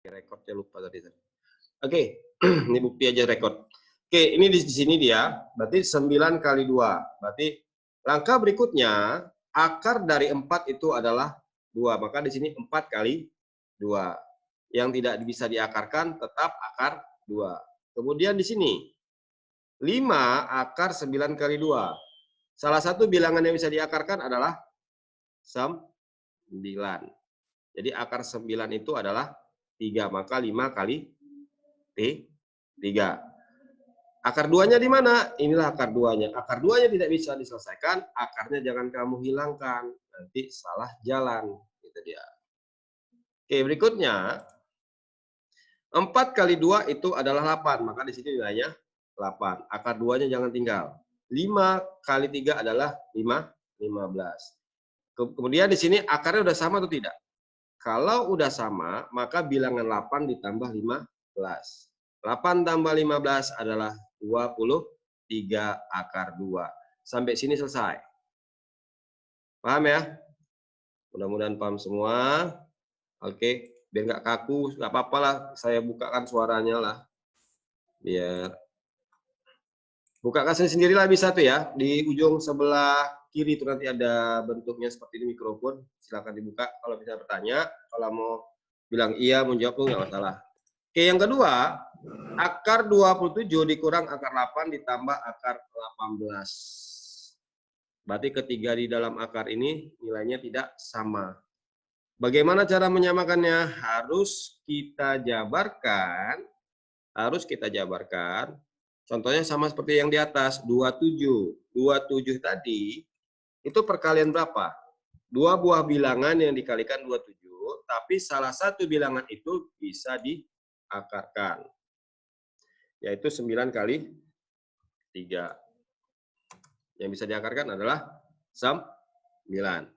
Rekodnya lupa tadi. Oke, ini bukti aja rekod. Oke, ini di sini dia, berarti 9 kali 2. Berarti langkah berikutnya, akar dari 4 itu adalah 2. Maka di sini 4 kali 2. Yang tidak bisa diakarkan tetap akar 2. Kemudian di sini, 5 akar 9 kali 2. Salah satu bilangan yang bisa diakarkan adalah 9. Jadi akar 9 itu adalah 3, maka 5 kali 3. Akar 2-nya di mana? Inilah akar 2-nya. Akar 2-nya tidak bisa diselesaikan, akarnya jangan kamu hilangkan. Nanti salah jalan. Itu dia. Oke, berikutnya. 4 kali 2 itu adalah 8, maka di sini nilainya 8. Akar 2-nya jangan tinggal. 5 kali 3 adalah 15. Kemudian di sini akarnya udah sama atau tidak? Kalau udah sama, maka bilangan 8 ditambah 15. 8 tambah 15 adalah 23 akar 2. Sampai sini selesai. Paham ya? Mudah-mudahan paham semua. Oke, biar nggak kaku, nggak apa-apa lah. Saya bukakan suaranya lah. Biar. Bukakan sendiri lah bisa tuh ya. Di ujung sebelah kiri itu nanti ada bentuknya seperti ini mikrofon. Silakan dibuka kalau bisa bertanya. Kalau mau bilang iya, mau jawab tuh nggak masalah. Oke, yang kedua, akar 27 dikurang akar 8 ditambah akar 18. Berarti ketiga di dalam akar ini nilainya tidak sama. Bagaimana cara menyamakannya? Harus kita jabarkan. Contohnya sama seperti yang di atas, 27. 27 tadi, itu perkalian berapa? 2 buah bilangan yang dikalikan 27, tapi salah satu bilangan itu bisa diakarkan. Yaitu 9 kali 3. Yang bisa diakarkan adalah 9.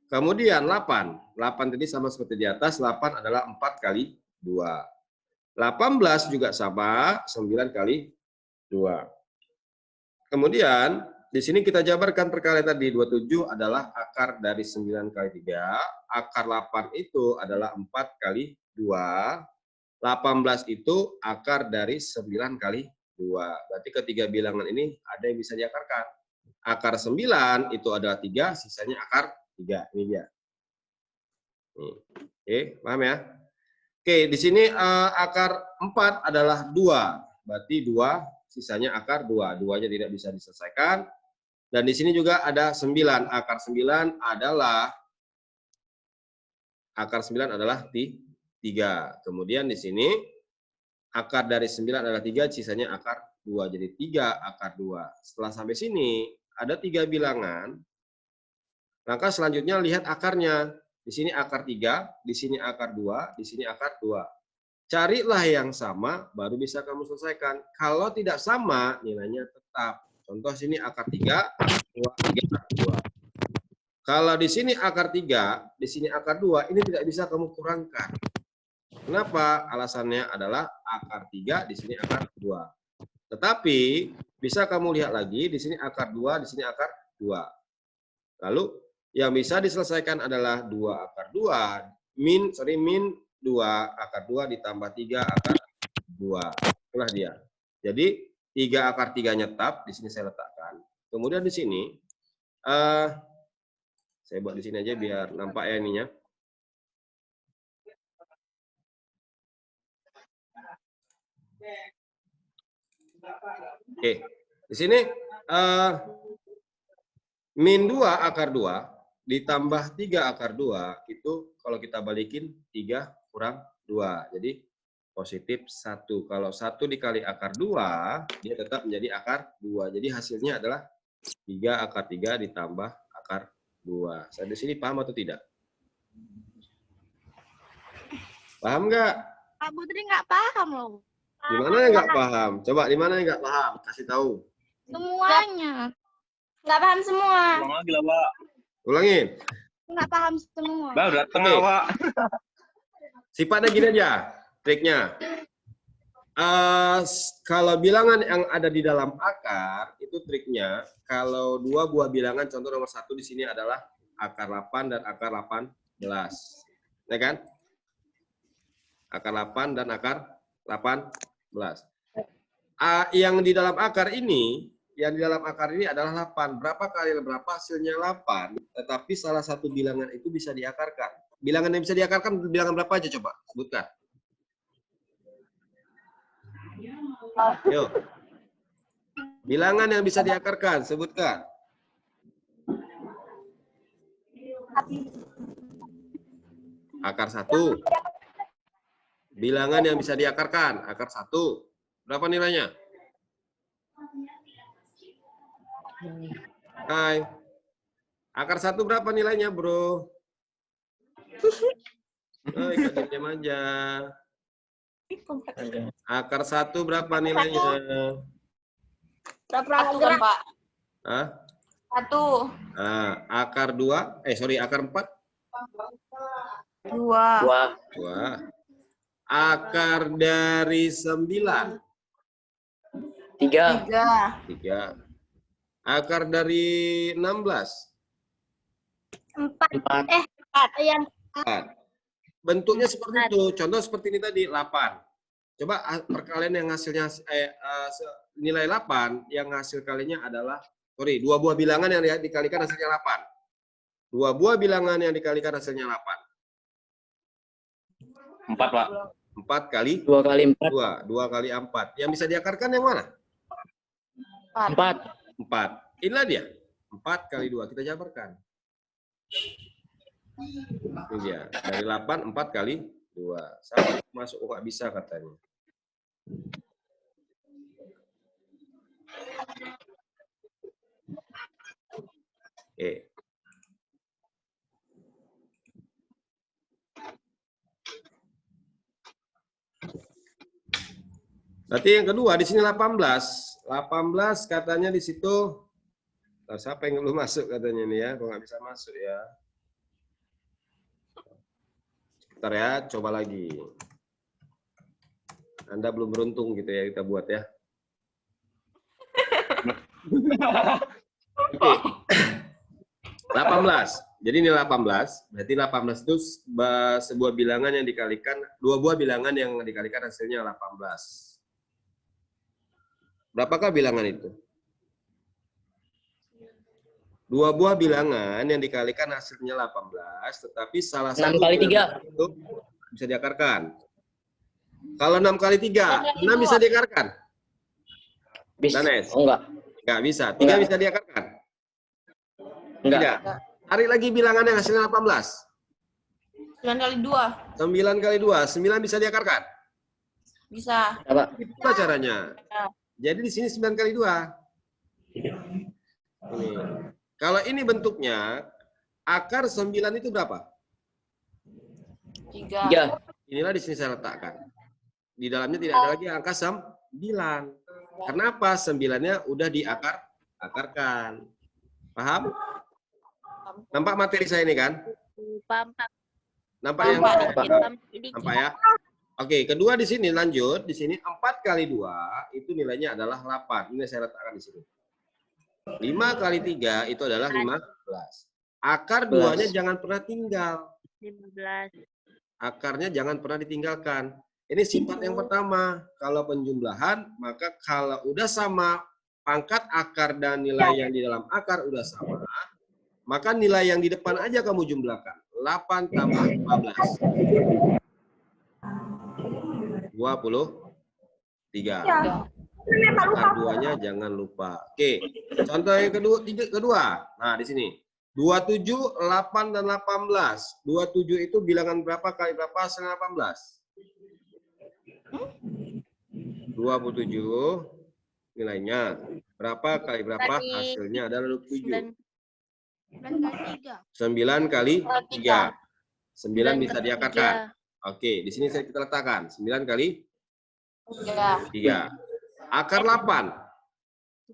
Kemudian 8. 8 tadi sama seperti di atas, 8 adalah 4 kali 2. 18 juga sama, 9 kali 2. Kemudian di sini kita jabarkan perkalian tadi, 27 adalah akar dari 9 kali 3, akar 8 itu adalah 4 kali 2, 18 itu akar dari 9 kali 2. Berarti ketiga bilangan ini ada yang bisa diakarkan. Akar 9 itu adalah 3, sisanya akar 3. Ini dia. Oke, paham ya? Oke, di sini akar 4 adalah 2. Berarti 2, sisanya akar 2. 2-nya tidak bisa diselesaikan. Dan di sini juga ada 9. Akar 9 adalah 3. Kemudian di sini akar dari 9 adalah 3, sisanya akar 2. Jadi 3 akar 2. Setelah sampai sini ada 3 bilangan. Maka selanjutnya lihat akarnya. Di sini akar 3, di sini akar 2, di sini akar 2. Carilah yang sama, baru bisa kamu selesaikan. Kalau tidak sama, nilainya tetap. Contoh sini akar 3, 2, 3, 2. Kalau di sini akar 3, di sini akar 2, ini tidak bisa kamu kurangkan. Kenapa? Alasannya adalah akar 3, di sini akar 2. Tetapi, bisa kamu lihat lagi, di sini akar 2, di sini akar 2. Lalu, yang bisa diselesaikan adalah 2 akar 2, min 2 akar 2 ditambah 3 akar 2. Itulah dia. Jadi 3 akar 3-nya tetap, di sini saya letakkan. Kemudian di sini, saya buat di sini aja biar nampak ya ininya. Oke, di sini min 2 akar 2 ditambah 3 akar 2 itu kalau kita balikin 3 kurang 2. Jadi positif 1. Kalau 1 dikali akar 2, dia tetap menjadi akar 2. Jadi hasilnya adalah 3 akar 3 ditambah akar 2. Saya di sini paham atau tidak? Paham nggak? Kak Putri nggak paham loh. Di mana yang nggak paham? Coba di mana yang nggak paham? Kasih tahu. Semuanya. Nggak paham semua. Ulang lagi lah, Pak. Ulangin. Nggak paham semua. Bah, udah datang, Oke. Pak. Sifatnya gini aja, triknya. Kalau bilangan yang ada di dalam akar, itu triknya, kalau 2 buah bilangan, contoh nomor 1 di sini adalah akar 8 dan akar 18. Ya kan? Akar 8 dan akar 18. Yang di dalam akar ini, adalah 8. Berapa kali berapa hasilnya 8, tetapi salah satu bilangan itu bisa diakarkan. Bilangan yang bisa diakarkan bilangan berapa aja coba? Sebutkan. Yuk. Bilangan yang bisa diakarkan, sebutkan. Akar 1. Bilangan yang bisa diakarkan, akar 1. Berapa nilainya? Hai. Akar 1 berapa nilainya, bro? Oh, ikan diam aja. Akar 1 berapa nilainya? Satu kan, Pak? Hah? 1. Nah, akar 2, akar 4? 2. 2. Akar dari 9? 3. 3. Akar dari 16? 4. 4. Yang 4. Bentuknya seperti itu. Contoh seperti ini tadi, 8. Coba perkalian yang hasilnya nilai 8, yang hasil kalinya adalah, 2 buah bilangan yang dikalikan hasilnya 8. 2 buah bilangan yang dikalikan hasilnya 8. 4, Pak. 4 kali 2 kali 4. 2 kali 4. Yang bisa diakarkan yang mana? 4. 4. Inilah dia. 4 kali 2. Kita jabarkan. Ini dia. Dari 8, 4 kali 2. Sama masuk, nggak bisa katanya. Oke. Berarti yang kedua di sini 18. 18 katanya di situ. Siapa yang belum masuk katanya nih ya? Kok nggak bisa masuk ya? Bentar ya, coba lagi. Anda belum beruntung gitu ya, kita buat ya. Oke. 18. Jadi ini 18. Berarti 18 itu sebuah bilangan yang dikalikan, 2 buah bilangan yang dikalikan hasilnya 18. Berapakah bilangan itu? 2 buah bilangan yang dikalikan hasilnya 18, tetapi salah 6 satu kali 3. itu bisa diakarkan. Kalau 6 kali 3, 6 bisa diakarkan? Bisa. Danes? Oh, enggak. Enggak bisa. 3 Enggak. bisa diakarkan? Enggak. Tidak. Tarik lagi bilangan yang hasilnya 18. 9 kali 2. 9 kali 2, 9 bisa diakarkan? Bisa. Apa? Itulah caranya. Jadi di sini 9 kali 2. Ini. Kalau ini bentuknya, akar 9 itu berapa? 3. 3. Inilah di sini saya letakkan. Di dalamnya tidak ada lagi angka 9. Kenapa? 9-nya udah diakarkan. Paham? Nampak materi saya ini kan? Nampak yang nampak ya? Oke, kedua di sini lanjut. Di sini 4 kali 2 itu nilainya adalah 8. Ini saya letakkan di sini. 5 kali 3 itu adalah 15. Akar 2-nya jangan pernah tinggal. 15. Akarnya jangan pernah ditinggalkan. Ini sifat yang pertama. Kalau penjumlahan, maka kalau udah sama pangkat akar dan nilai yang di dalam akar udah sama, maka nilai yang di depan aja kamu jumlahkan. 8 tambah 15. 23. Akar 2-nya jangan lupa. Oke. Contoh yang kedua. Nah, di sini. 27, 8, dan 18. 27 itu bilangan berapa kali berapa hasilnya 18? 27 nilainya. Berapa kali berapa hasilnya adalah 27. 9 kali 3. 9 bisa diakarkan. Oke, di sini kita letakkan. 9 kali 3. Akar 8.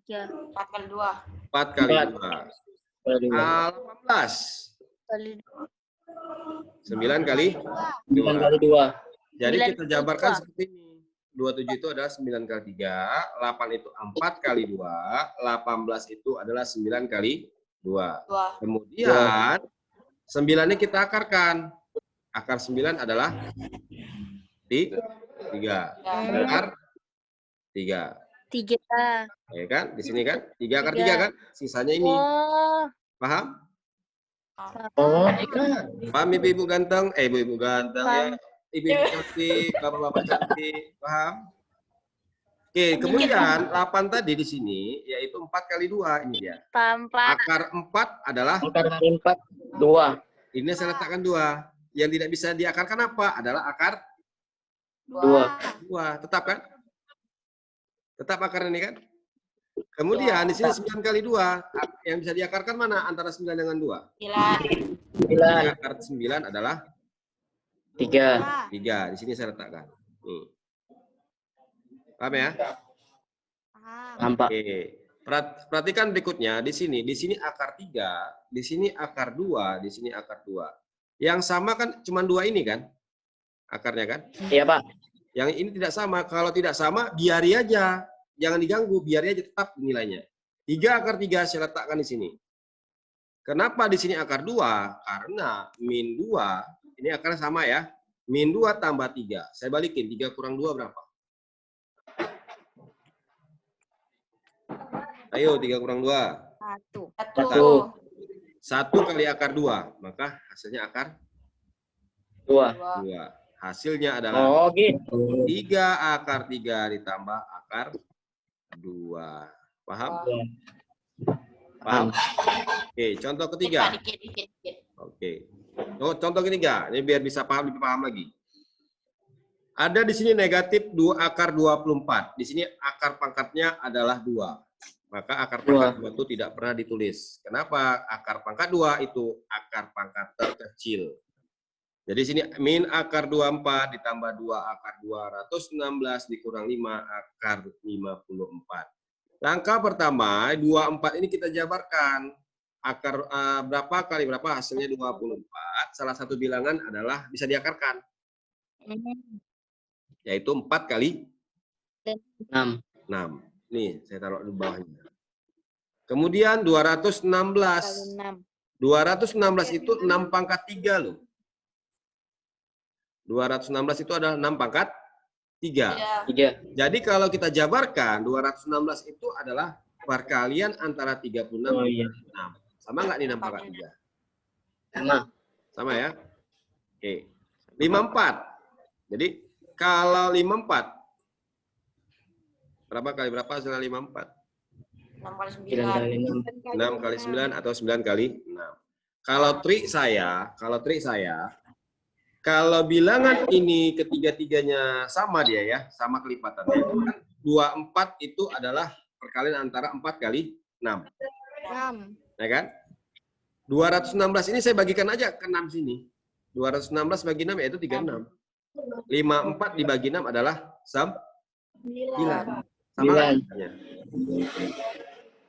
4 kali 2. 4 kali 2. 18. 9 kali 9 kali 2. Jadi kita jabarkan seperti ini. 27 itu adalah 9 kali 3, 8 itu 4 kali 2, 18 itu adalah 9 kali 2. Kemudian 9-nya kita akarkan. Akar 9 adalah 3. Ya. Akar 3. 3. Ya kan? Di sini kan? 3 akar 3 Tiga. kan? Sisanya ini. Oh. Paham? Oh, ikan. Paham ibu-ibu ganteng? Ibu-ibu ganteng ya. Paham. Ibu-ibu cantik, bapak-bapak cantik. Paham? Oke, kemudian 8 tadi di sini yaitu 4 kali 2 ini dia. Paham, Pak. Akar 4 adalah Akar 4, 2. ini saya letakkan 2. Yang tidak bisa diakarkan apa? Adalah akar 2. 2. Tetap kan? Tetap akar ini kan? Kemudian di sini 9 kali 2. Yang bisa diakarkan mana antara 9 dengan 2? 9. Akar 9 adalah 3. 3. Di sini saya letakkan. Nih. Paham ya? Paham. Nampak. Oke. Perhatikan berikutnya di sini akar 3, di sini akar 2, di sini akar 2. Yang sama kan cuma 2 ini kan? Akarnya kan? Iya, Pak. Yang ini tidak sama. Kalau tidak sama, biari aja. Jangan diganggu, biari aja tetap nilainya. 3 akar 3 saya letakkan di sini. Kenapa di sini akar 2? Karena min 2, ini akarnya sama ya. Min 2 tambah 3. Saya balikin, 3 kurang 2 berapa? Ayo, 3 kurang 2. 1. 1 kali akar 2. Maka hasilnya akar 2. 2. Hasilnya adalah Oh, gitu. 3 akar 3 ditambah akar 2. Paham? Paham? Oke, contoh ketiga. Dikit. Oke. Contoh ketiga. Ini biar bisa paham, lebih paham lagi. Ada di sini negatif 2 akar 24. Di sini akar pangkatnya adalah 2. Maka akar pangkat 2 itu tidak pernah ditulis. Kenapa? Akar pangkat 2 itu akar pangkat terkecil. Jadi sini min akar 24 ditambah 2 akar 216 dikurang 5 akar 54. Langkah pertama, 24 ini kita jabarkan. Akar berapa kali berapa hasilnya 24. Salah satu bilangan adalah bisa diakarkan. Yaitu 4 kali 6. 6. Nih, saya taruh di bawahnya. Kemudian 216. 216 itu 6 pangkat 3 loh. 216 itu adalah 6 pangkat 3. 3. Jadi kalau kita jabarkan, 216 itu adalah perkalian antara 36 Oh, dan iya. 6. Sama nggak nih 6 pangkat 3? Sama. Sama ya? Oke. 54. Jadi kalau 54, berapa kali berapa hasilnya 54? 6 kali 9 kali 9. 6. 6 kali 9 atau 9 kali 6. Kalau trik saya, kalau bilangan ini ketiga-tiganya sama dia ya, sama kelipatannya. 24 itu adalah perkalian antara 4 kali 6. 6. Ya kan? 216 ini saya bagikan aja ke 6 sini. 216 bagi 6 yaitu 36. 54 dibagi 6 adalah 9. Sama nggak triknya?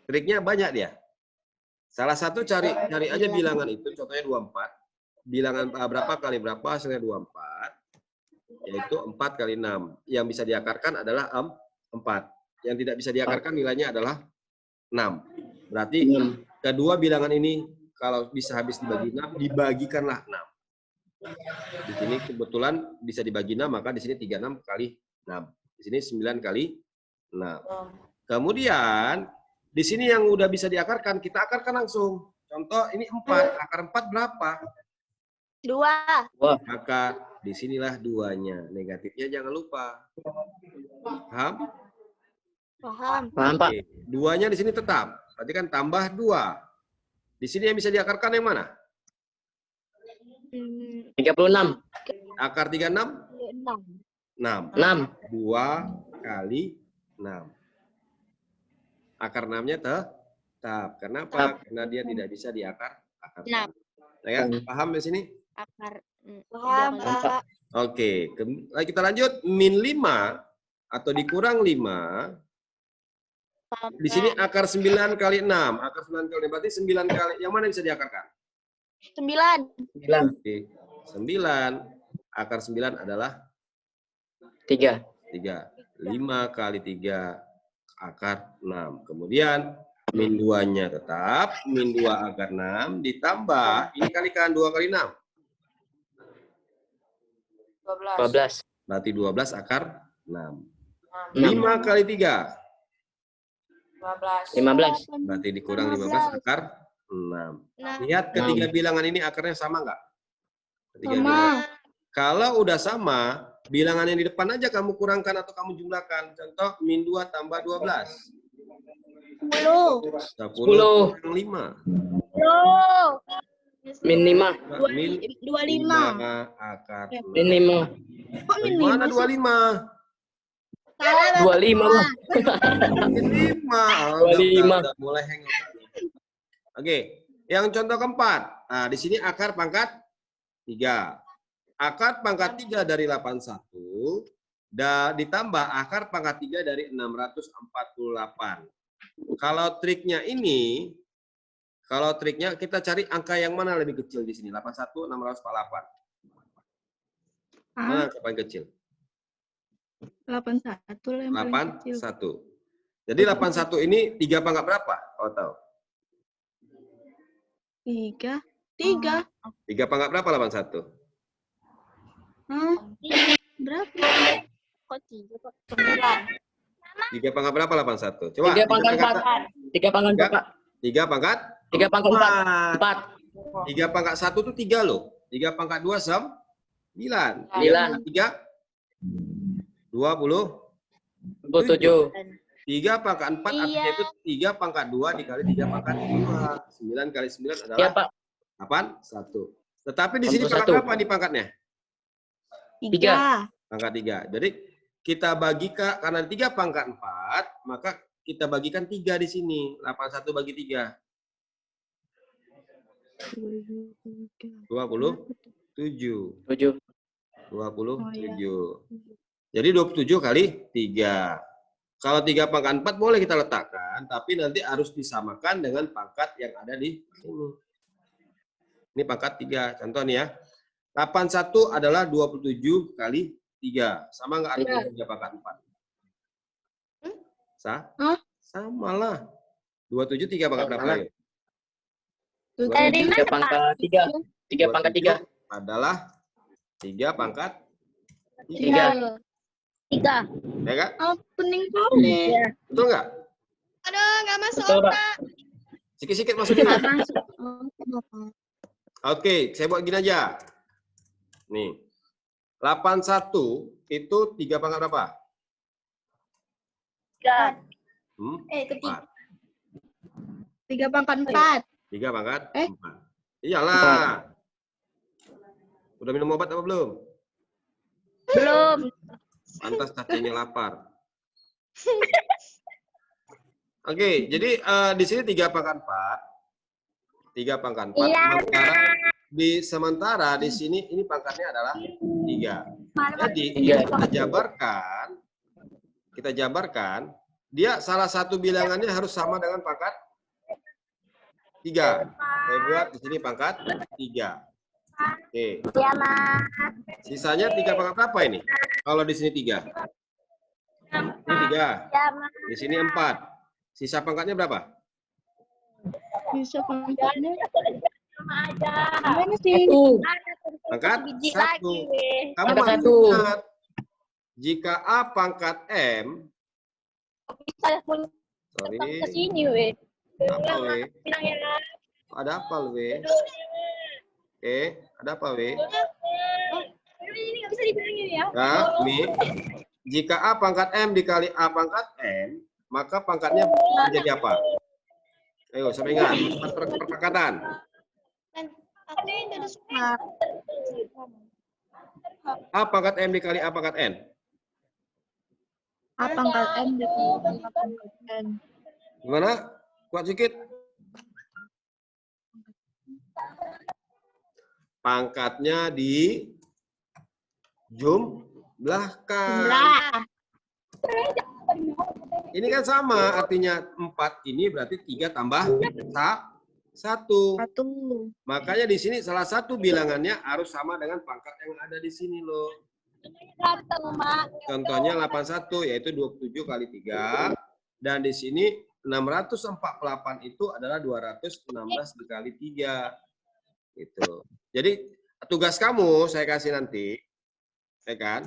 Triknya banyak dia. Salah satu cari aja bilangan itu, contohnya 24. Bilangan berapa kali berapa hasilnya 24, yaitu 4 kali 6. Yang bisa diakarkan adalah 4. Yang tidak bisa diakarkan nilainya adalah 6. Berarti kedua bilangan ini kalau bisa habis dibagi 6, dibagikanlah 6. Di sini kebetulan bisa dibagi 6, maka di sini 36 kali 6. Di sini 9 kali 6. Kemudian di sini yang udah bisa diakarkan, kita akarkan langsung. Contoh ini 4, akar 4 berapa? 2. Maka disinilah 2-nya. Negatifnya jangan lupa. Paham? Paham. Paham, Pak? Oke. 2-nya di sini tetap. Berarti kan tambah 2. Di sini yang bisa diakarkan yang mana? 36. Akar 36? 6. 6. 6. 2 kali 6. Akar 6-nya tetap. Kenapa? Karena dia tidak bisa diakar. Enam. Ya, paham di sini? Akar. Paham, Pak. Oke. Kita lanjut. Min 5 atau dikurang 5. Paham, Di sini akar 9 kali 6. Akar 9 kali 6. Berarti 9 kali. Yang mana bisa diakarkan? 9. 9. Oke. 9. Akar 9 adalah 3. 3. 5 kali 3 akar 6. Kemudian min 2-nya tetap. Min 2 akar 6 ditambah. Ini kalikan 2 kali 6. 12. Berarti 12 akar 6. 6. 5 kali 3. 15. 15. Berarti dikurang 15 akar 6. Nah, Lihat ketiga bilangan ini akarnya sama nggak? Ketiga sama. bilangan. Kalau udah sama, bilangan yang di depan aja kamu kurangkan atau kamu jumlahkan. Contoh, min 2 tambah 12. 10. 10 kurang 5. 10. Min 5. Min 25. akar Min 6. 5. Kok Dari min mana 5 sih? 25? Salah, Bapak. 25, Bang. Min 5. 25. Udah mulai hang. Oke, yang contoh keempat. Nah, di sini akar pangkat 3. Akar pangkat 3 dari 81 dan ditambah akar pangkat 3 dari 648. Kalau triknya ini, kita cari angka yang mana lebih kecil di sini? 81, 648. Mana angka paling kecil? 81 lah yang paling kecil. 81. Jadi 81 ini 3 pangkat berapa? Kau tahu? 3. 3 pangkat berapa 81? Berapa? Kok 3 kok? 9. 3 pangkat berapa 81? Coba. 3 pangkat 4. 3 pangkat 4, Pak. 3 pangkat? 3 pangkat 4. 3 pangkat 1 itu 3 loh. 3 pangkat 2 9. 9. 3 20. 27. 3 pangkat 4 Iya. artinya itu 3 pangkat 2 dikali 3 pangkat 2. 9 kali 9 Iya, adalah Pak. 1. Tetapi di sini 81. pangkat berapa nih pangkatnya? 3. Pangkat 3. Jadi kita bagikan, karena 3 pangkat 4, maka kita bagikan 3 di sini. 81 bagi 3. 27. 7. 27. Jadi 27 kali 3. Kalau 3 pangkat 4 boleh kita letakkan, tapi nanti harus disamakan dengan pangkat yang ada di sini. Ini pangkat 3. Contoh nih ya. 81 adalah 27 kali 3. Sama nggak artinya 3 pangkat 4? Sama lah. 27 3 pangkat berapa? Yuk? 3 pangkat 3. 3 pangkat 3. Adalah 3 pangkat 3. 3. Ya kan? Pening kali. Betul nggak? Aduh, nggak masuk. Betul, Pak. Sikit-sikit masukin. Masuk. Oke, saya buat gini aja. Nih. 81 itu 3 pangkat berapa? 3. Ketiga. 3 pangkat 4. 3 pangkat 4. 4. Iyalah. Udah minum obat apa belum? Belum. Pantas cacingnya lapar. Oke, jadi di sini 3 pangkat 4. 3 pangkat 4. Sementara di sini ini pangkatnya adalah 3. Jadi kita jabarkan, dia salah satu bilangannya harus sama dengan pangkat 3. Saya buat di sini pangkat 3. Oke. Ya, Mas. Sisanya 3 pangkat berapa ini? Kalau di sini 3. Ini 3. Ya, Mas. Di sini 4. Sisa pangkatnya berapa? Bisa pangkatnya. Ada. Gimana sih? 1. Pangkat Biji 1. lagi, weh. Kamu Pangkat harus 1. ingat, jika A pangkat M, Bisa punya sorry, ke sini, weh. apa W? Bilang ya. Ada apa W? Ada apa W? Ini nggak bisa dibilangin ya. Nah, Mi, jika A pangkat M dikali A pangkat N, maka pangkatnya menjadi apa? Ayo, sampai ingat, perpangkatan. A pangkat M dikali A pangkat N. A pangkat M dikali A pangkat N. Gimana? Kuat sedikit. Pangkatnya dijumlahkan. Ini kan sama, artinya 4 ini berarti 3 tambah 1. 1. Makanya di sini salah satu bilangannya harus sama dengan pangkat yang ada di sini loh. Contohnya 81 yaitu 27 kali 3. Dan di sini 648 itu adalah 216 dikali 3. Gitu. Jadi tugas kamu saya kasih nanti, ya kan?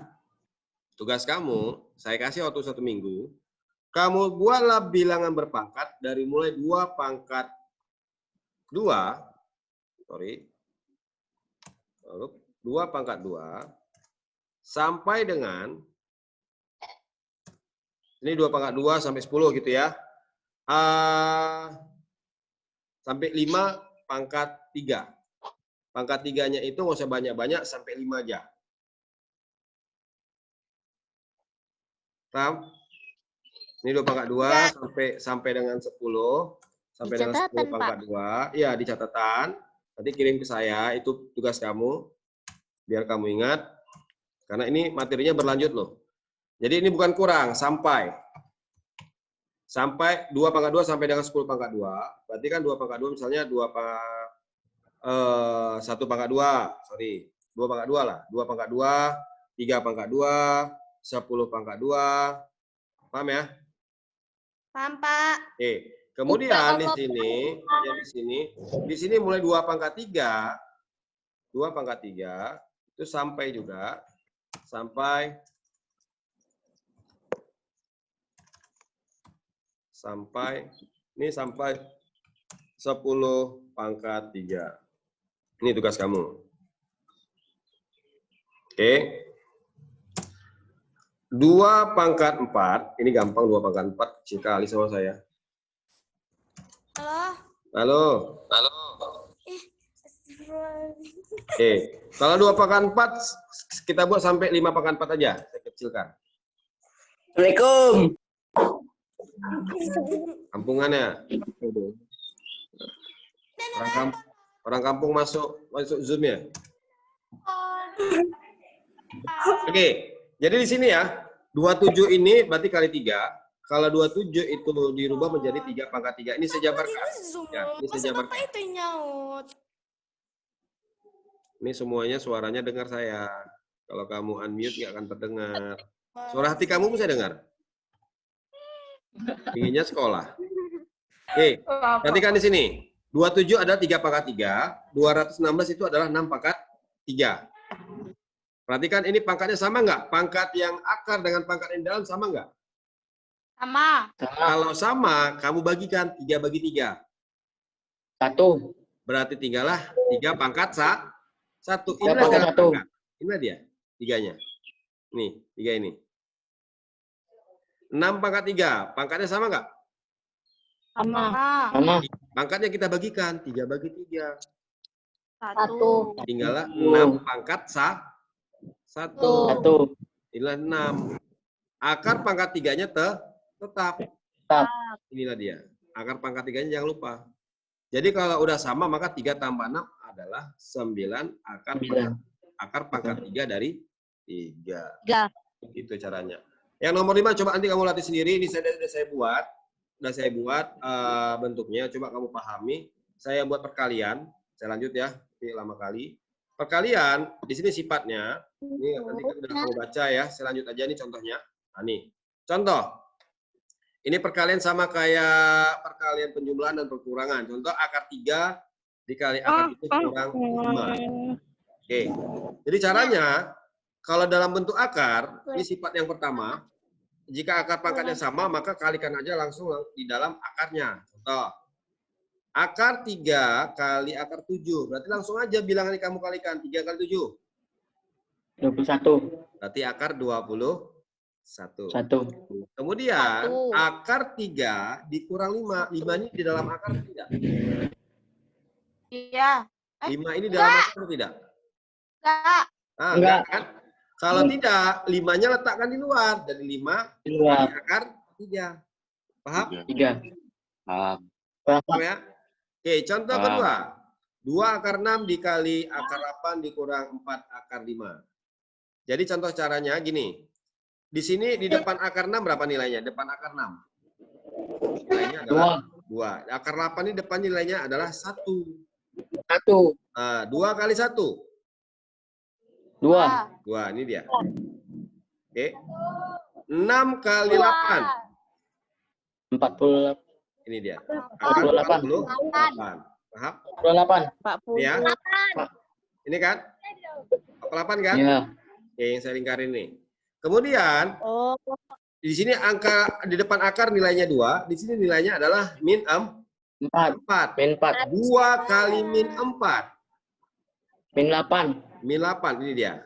tugas kamu, saya kasih waktu 1 minggu. Kamu buatlah bilangan berpangkat dari mulai 2 pangkat 2, lalu 2 pangkat 2, sampai dengan, ini 2 pangkat 2 sampai 10 gitu ya. Sampai 5 pangkat 3. Pangkat 3-nya itu nggak usah banyak-banyak, sampai 5 aja. Paham? Ini 2 pangkat 2 sampai dengan 10. Sampai dengan 10 pangkat 2. Iya, di catatan. Nanti kirim ke saya, itu tugas kamu. Biar kamu ingat. Karena ini materinya berlanjut loh. Jadi ini bukan kurang, sampai 2 pangkat 2 sampai dengan 10 pangkat 2. Berarti kan 2 pangkat 2 misalnya 1 pangkat 2, 2 pangkat 2 lah. 2 pangkat 2, 3 pangkat 2, 10 pangkat 2. Paham ya? Paham, Pak. Oke. Kemudian di sini mulai 2 pangkat 3. 2 pangkat 3 itu sampai juga sampai 10 pangkat 3. Ini tugas kamu. Oke. 2 pangkat 4, ini gampang 2 pangkat 4, kecil kali sama saya. Halo. Oke, kalau 2 pangkat 4 kita buat sampai 5 pangkat 4 aja, saya kecilkan. Assalamualaikum. Kampungannya. Orang kampung masuk Zoom ya. Oke, jadi di sini ya, 27 ini berarti kali 3. Kalau 27 itu dirubah menjadi 3 pangkat 3. Ini saya jabarkan. Ya, ini saya jabarkan. Ini semuanya suaranya dengar saya. Kalau kamu unmute nggak akan terdengar. Suara hati kamu bisa dengar. Inginnya sekolah. Oke, perhatikan di sini. 27 adalah 3 pangkat 3. 216 itu adalah 6 pangkat 3. Perhatikan ini pangkatnya sama nggak? Pangkat yang akar dengan pangkat yang dalam sama nggak? Sama. Kalau sama, kamu bagikan 3 bagi 3. 1. Berarti tinggallah 3 pangkat 1. Ini pangkat 1. Inilah dia, 3-nya. Nih, 3 ini. 6 pangkat 3. Pangkatnya sama nggak? Sama. Sama. Pangkatnya kita bagikan 3 bagi 3. 1. Tinggallah 6 pangkat 1. 1. Inilah 6. Akar pangkat 3-nya tetap. Inilah dia. Akar pangkat 3-nya jangan lupa. Jadi kalau udah sama maka 3 tambah 6 adalah 9 akar pangkat 3 dari 3. Itu caranya. Yang nomor 5 coba nanti kamu latih sendiri. Ini sudah saya buat bentuknya. Coba kamu pahami. Saya buat perkalian. Saya lanjut ya. Ini lama kali. Perkalian di sini sifatnya. Ini nanti udah kamu baca ya. Saya lanjut aja nih contohnya. Nah, nih. Contoh. Ini perkalian sama kayak perkalian penjumlahan dan perkurangan. Contoh akar 3 dikali akar 7 kurang 5. Oke. Jadi caranya, kalau dalam bentuk akar, ini sifat yang pertama. Jika akar pangkatnya sama, maka kalikan aja langsung di dalam akarnya. Contoh. Akar 3 kali akar 7. Berarti langsung aja bilangan kamu kalikan. 3 kali 7. 21. Berarti akar 21. 1. Kemudian akar 3 dikurang 5. 5 ini di dalam akar tidak? Iya. 5 ini dalam akar tidak? Enggak. Ah, enggak kan? Kalau tidak, 5-nya letakkan di luar. Dari 5 Di luar. di akar 3. Paham? 3. Paham ya? Oke, contoh kedua. 2 akar 6 dikali akar 8 dikurang 4 akar 5. Jadi contoh caranya gini. Di sini di depan akar 6 berapa nilainya? Depan akar 6. Nilainya adalah 2. Akar 8 ini depan nilainya adalah 1. 1. Nah, 2 kali 1. 2. 2, ini dia. Oke. 6 kali 8. 48. Ini dia. 48. 48. Paham? 48. Ya. Ini kan? 48 kan? Iya. Oke, yang saya lingkarin nih. Kemudian Oh. di sini angka di depan akar nilainya 2, di sini nilainya adalah min 4. 4. Min 4. 2 kali min 4. Min 8. Min 8, ini dia.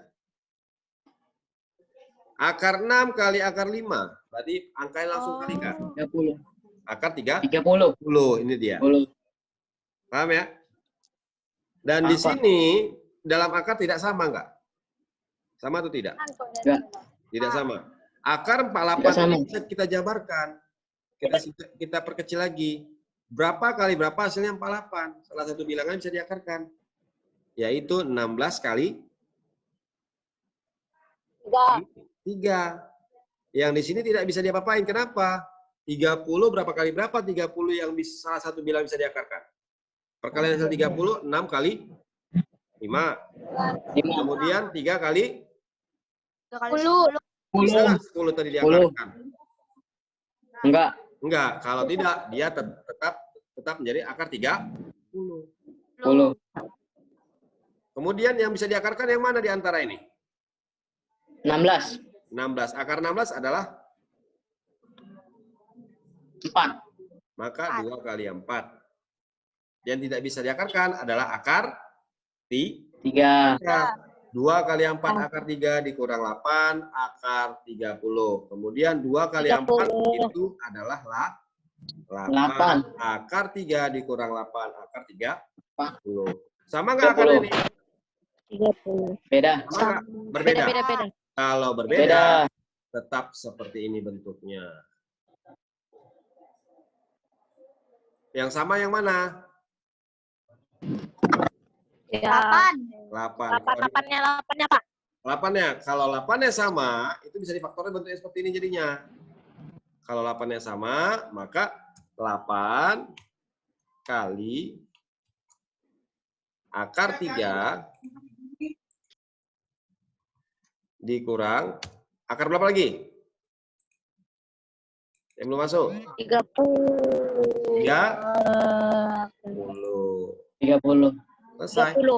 Akar 6 kali akar 5. Berarti angkanya langsung kalikan. 30. Akar 30, 30. ini dia. 10. Paham ya? Dan di Apa? sini dalam akar tidak sama enggak? Sama atau tidak? Enggak. Tidak sama. Akar 48 Tidak sama. ini bisa kita jabarkan. Kita perkecil lagi. Berapa kali berapa hasilnya 48? Salah satu bilangan bisa diakarkan. Yaitu 16 kali 3. Yang di sini tidak bisa diapa-apain. Kenapa? 30 berapa kali berapa? 30 yang bisa salah satu bilang bisa diakarkan. Perkalian hasil 30, 6 kali 5. 5. Kemudian 3 kali 10. bisa 10. nggak 10 tadi diakarkan? Enggak. Enggak, kalau tidak dia tetap menjadi akar 30. 10. Kemudian yang bisa diakarkan yang mana di antara ini? 16. 16. Akar 16 adalah 4. maka 2 kali 4. Yang tidak bisa diakarkan adalah akar 3. 2 kali 4 akar 3 dikurang 8 akar 30. Kemudian 2 kali 4 itu adalah 8. Akar 3 dikurang 8 akar 30. Sama nggak akarnya ini? 30. Beda. Sama nggak? Berbeda. Beda. Kalau berbeda, Beda. tetap seperti ini bentuknya. Yang sama yang mana? Ya. 8. 8. Kalau 8-nya Pak. 8-nya, kalau 8-nya sama, itu bisa difaktorin bentuknya seperti ini jadinya. Kalau 8-nya sama, maka 8 kali akar 3 dikurang akar berapa lagi? Yang belum masuk? 30. 30. 30. Selesai. 30.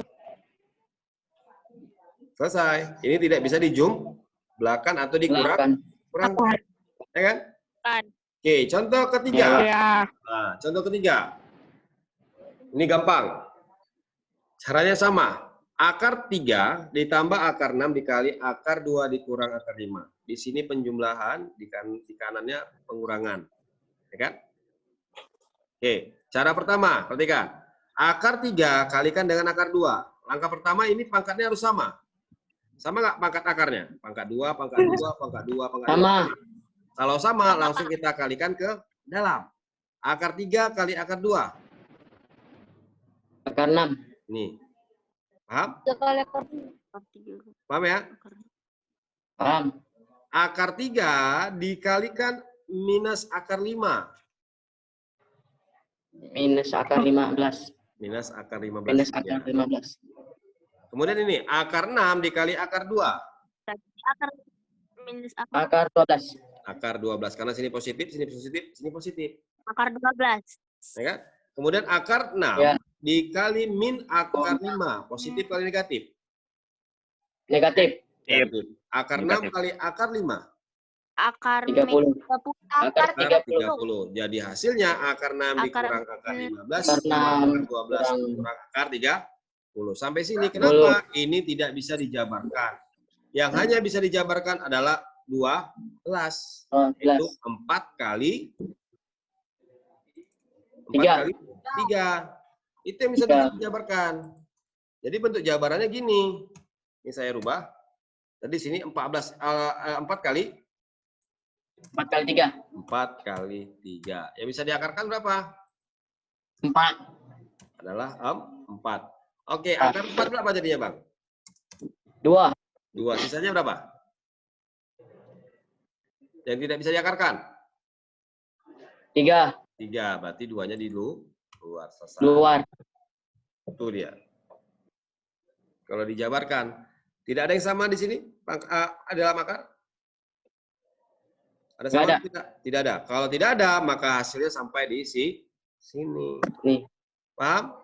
Selesai. Ini tidak bisa dijumlahkan atau dikurang. Kurang. Ya kan? Kan. Oke, contoh ketiga. Ya. Nah, contoh ketiga. Ini gampang. Caranya sama. Akar 3 ditambah akar 6 dikali akar 2 dikurang akar 5. Di sini penjumlahan, di kanannya pengurangan. Ya kan? Oke, cara pertama, perhatikan. Akar 3 kalikan dengan akar 2. Langkah pertama ini pangkatnya harus sama. Sama nggak pangkat akarnya? Pangkat 2, pangkat 2, pangkat 2, pangkat 2. Sama. Kalau sama, langsung kita kalikan ke dalam. Akar 3 kali akar 2. Akar 6. Nih. Paham? Paham ya? Paham. Akar 3 dikalikan minus akar 5. Minus akar 15. Minus akar 15. Minus akar 15. Kemudian ini, akar 6 dikali akar 2. Akar minus akar. Akar 12. Akar 12. Karena sini positif, sini positif, sini positif. Akar 12. Ya kan? Kemudian akar 6 Ya. dikali min akar 5. Positif kali negatif. Negatif. Negatif. Akar 6 Negatif. kali akar 5. Akar 30. Akar Akar 30. 30. Jadi hasilnya akar 6 dikurang akar 15. Akar 6 Akar 12 dikurang akar 30. Sampai sini. Kenapa? Ini tidak bisa dijabarkan. Yang hanya bisa dijabarkan adalah 12. Itu 4 kali 3. Itu yang bisa dijabarkan. Jadi bentuk jabarannya gini. Ini saya rubah. Tadi sini 4 kali 4 kali 3. 4 kali 3. Yang bisa diakarkan berapa? 4. Adalah 4. Oke, akar 4 berapa jadinya, Bang? 2. 2. Sisanya berapa? Yang tidak bisa diakarkan? 3. 3. Berarti 2-nya di luar. Selesai. Luar. Itu dia. Kalau dijabarkan, tidak ada yang sama di sini? Dalam akar? Ada sama? Tidak ada. Kalau tidak ada, maka hasilnya sampai di sini. Nih. Paham?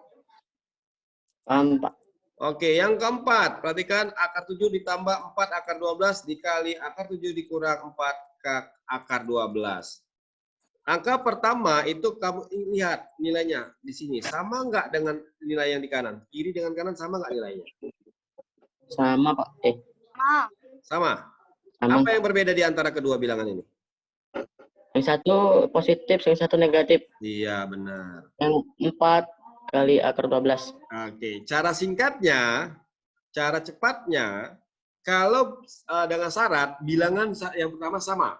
Paham, Pak. Oke, yang keempat, perhatikan akar 7 ditambah 4 akar 12 dikali akar 7 dikurang 4 akar 12. Angka pertama itu kamu lihat nilainya di sini. Sama nggak dengan nilai yang di kanan? Kiri dengan kanan sama nggak nilainya? Sama, Pak. Sama. Sama. Apa yang berbeda di antara kedua bilangan ini? Yang satu positif, yang satu negatif. Iya, benar. Yang 4 kali akar 12. Oke, cara singkatnya, cara cepatnya, kalau dengan syarat bilangan yang pertama sama.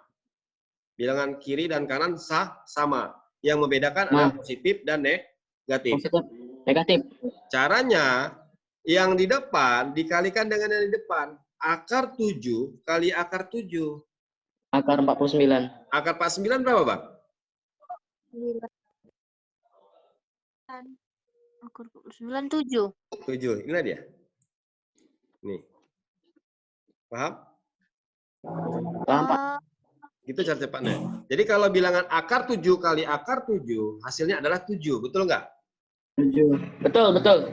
Bilangan kiri dan kanan sama. Yang membedakan adalah positif dan negatif. Positif, negatif. Caranya, yang di depan dikalikan dengan yang di depan. Akar 7 kali akar 7. Akar 49. Akar 49 berapa, Bang? 97. 7. Inilah dia. Nih. Paham? Paham, Pak? Itu cara cepatnya. Jadi kalau bilangan akar 7 kali akar 7, hasilnya adalah 7. Betul nggak? 7. Betul, betul.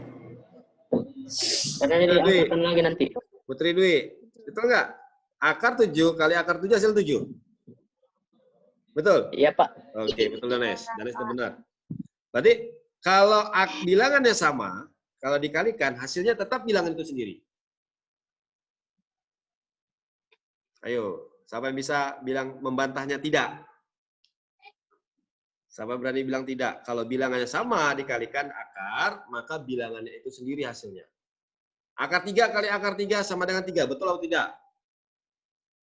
Karena jadi Dwi. angkatan lagi nanti. Putri Dwi, betul nggak? Akar 7 kali akar 7 hasil 7. Betul? Iya, Pak. Oke, betul Danes. Danes itu benar. Berarti kalau bilangannya sama, kalau dikalikan hasilnya tetap bilangan itu sendiri. Ayo, siapa yang bisa bilang membantahnya tidak? Siapa berani bilang tidak? Kalau bilangannya sama dikalikan akar, maka bilangannya itu sendiri hasilnya. Akar 3 kali akar 3 sama dengan 3, betul atau tidak?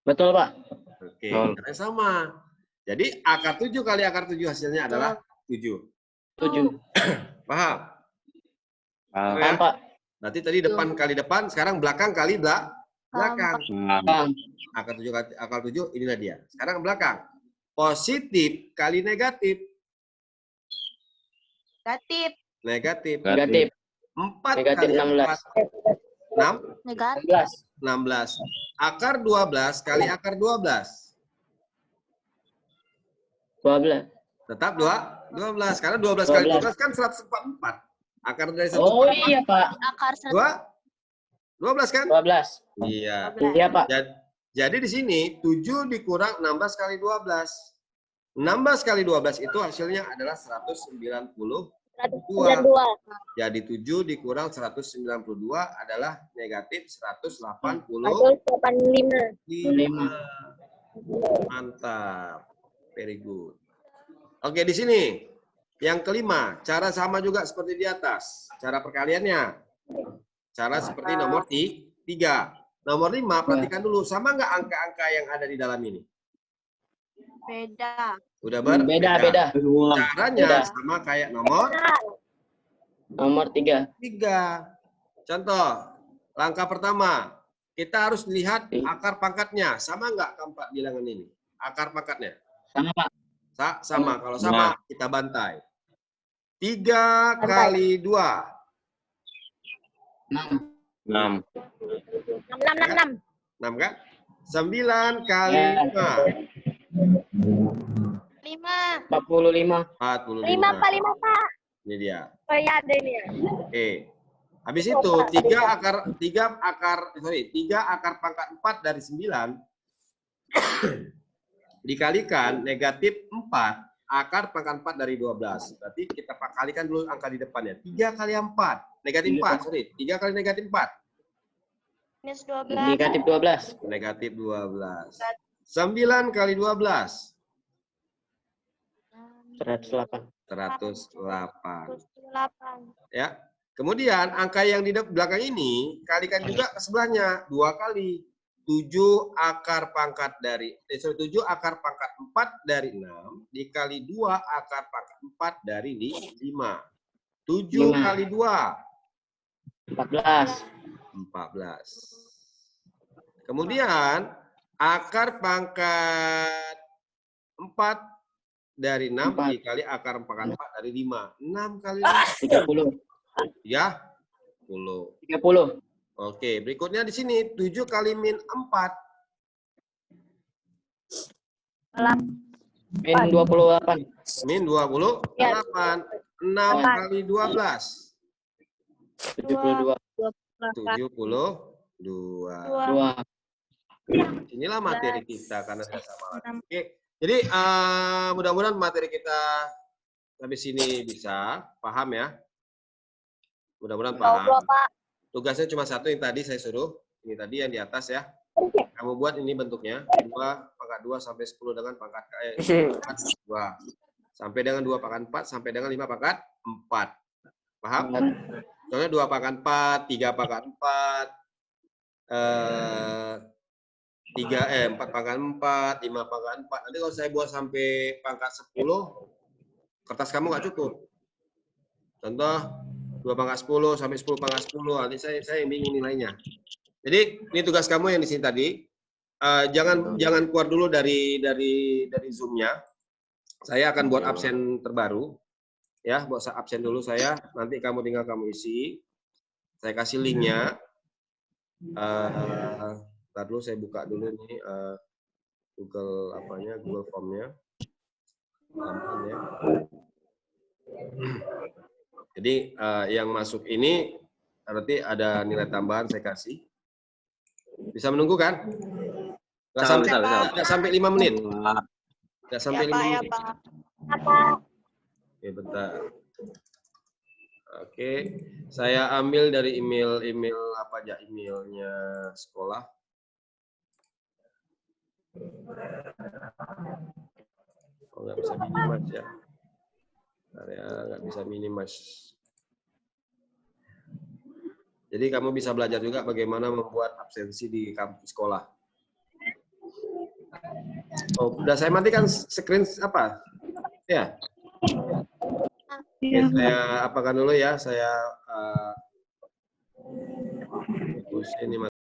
Betul, Pak. Oke, karena sama. Jadi akar 7 kali akar 7 hasilnya adalah 7. 7. Paham? Paham, Ya? Pak. Berarti tadi depan kali depan, sekarang belakang kali belakang. Paham. Akar 7 kali akar 7, inilah dia. Sekarang belakang. Positif kali negatif. Negatif. Negatif. Negatif. 4 Negatif kali 16. 4. Negatif. 16. Akar 12 kali akar 12. 12. Tetap 12. Karena 12 kali 12 kan 144. Akar dari 144. Oh iya, Pak. Akar 12 kan? 12. Iya. Iya, Pak. Jadi di sini 7 dikurang 16 kali 12. 16 kali 12 itu hasilnya adalah 192. 192. Jadi 7 dikurang 192 adalah negatif 185. 185. Mantap. Very good. Oke, di sini yang kelima, cara sama juga seperti di atas. Cara perkaliannya. Cara seperti nomor 3. Nomor 5, perhatikan dulu. Sama nggak angka-angka yang ada di dalam ini? Beda. Udah berbeda. Beda. Caranya Beda. sama kayak nomor Nomor 3. 3. Contoh, langkah pertama. Kita harus lihat akar pangkatnya. Sama nggak keempat bilangan ini? Akar pangkatnya. Sama, Pak. Sama. Kalau sama, kita bantai. 3 kali 2. 6. 6. 6 kan? 9 kali 5. 5. 45. 45. 5, Pak. Ini dia. Oh iya, ada ini ya. Oke. Habis itu 3 akar pangkat 4 dari 9 dikalikan negatif 4 akar pangkat 4 dari 12. Berarti kita kalikan dulu angka di depannya. 3 kali 4. Negatif 4. 3 kali negatif 4. Minus 12. Negatif 12. Negatif 12. 9 kali 12. 108. 108. 8. Ya. Kemudian angka yang di belakang ini kalikan juga ke sebelahnya 2 kali. 7 akar pangkat dari 7 akar pangkat 4 dari 6 dikali 2 akar pangkat 4 dari 5. 7 kali 2. 14. 14. Kemudian akar pangkat 4 dari 6 dikali akar pangkat 4 dari 5. 6 kali 30. 30. Oke, berikutnya di sini 7 kali min 4. Min 28. Min 28. 6 kali 12. 72. 72. 2. 2. Inilah materi kita karena sudah sama lagi. Oke. Jadi mudah-mudahan materi kita sampai sini bisa paham ya. Mudah-mudahan paham. Pak. Tugasnya cuma satu yang tadi saya suruh. Ini tadi yang di atas ya. Kamu buat ini bentuknya 2 pangkat 2 sampai 10 dengan pangkat 2. Sampai dengan 2 pangkat 4 sampai dengan 5 pangkat 4. Paham? Contohnya 2 pangkat 4, 3 pangkat 4, 4 pangkat 4, 5 pangkat 4. Nanti kalau saya buat sampai pangkat 10, kertas kamu nggak cukup. Contoh 2 pangkat 10 sampai 10 pangkat 10. Nanti saya yang bingung nilainya. Jadi ini tugas kamu yang di sini tadi. Jangan keluar dulu dari Zoom-nya. Saya akan buat absen terbaru. Ya, buat absen dulu saya. Nanti kamu tinggal kamu isi. Saya kasih link-nya. Ntar dulu saya buka dulu nih Google Form-nya. Ya. Jadi yang masuk ini berarti ada nilai tambahan saya kasih. Bisa menunggu kan? Nggak sampai 5 menit. Nggak sampai 5 menit. Oke, bentar. Oke, saya ambil dari email apa aja emailnya sekolah. Oh, nggak bisa minimize ya. Nggak bisa minimize. Jadi kamu bisa belajar juga bagaimana membuat absensi di kampus sekolah. Oh, udah saya matikan screen apa? Ya. Oke, saya apakan dulu ya. Saya ini